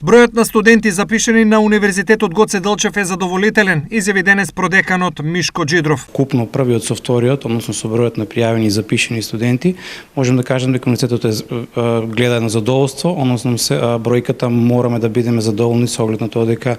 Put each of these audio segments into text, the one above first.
Бројот на студенти запишани на Универзитетот Гоце Делчев е задоволителен, изјави денес продеканот Мишко Джидров. Купно првиот со вториот, односно со бројот на пријавени и запишани студенти, можем да кажем дека универзитетот гледа на задоволство, односно бројката morаме да бидеме задоволни со оглед на тоа дека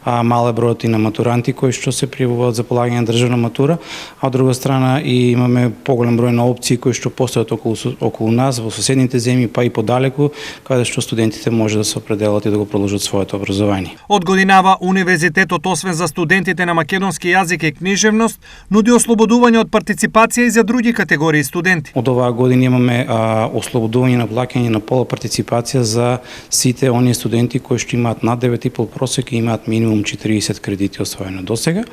мал е бројот и на матуранти кои што се пријавуваат за полагање на државна матура, а од друга страна и имаме поголем број на опции кои што постојат околу нас во соседните земји, па и подалеку, каде што студентите може да се определат и да го продолжат своето образование. Од годинава универзитетот освен за студентите на македонски јазик и книжевност, нуди ослободување од партиципација и за други категории студенти. Од оваа година имаме ослободување на плаќање на пола партиципација за сите оние студенти кои што имаат над 9,5 просек и имаат минимум 40 кредити освоено досега.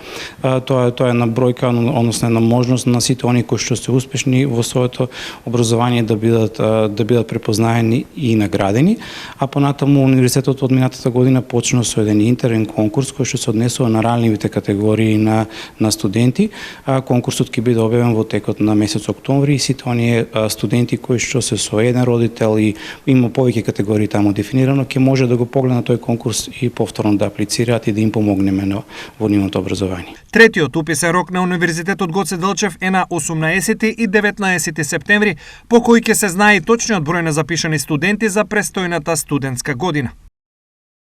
Тоа е на бројка, односно на можност на сите оние кои што се успешни во своето образование да бидат препознаени и наградени, а понатаму универзитетот од минатата година почна со еден интерен конкурс кој што се однесува на ранливите категории на студенти. Конкурсот ќе биде објавен во текот на месец октомври и сите оние студенти кои што се со еден родител и има повеќе категории таму дефинирано, ќе може да го погледнат тој конкурс и повторно да аплицираат и да им помогнеме во нивното образование. Третиот уписен рок на Универзитетот Гоце Делчев е на 18 и 19 септември, по кој ќе се знае точниот број на запишани студенти за престојната студентска година.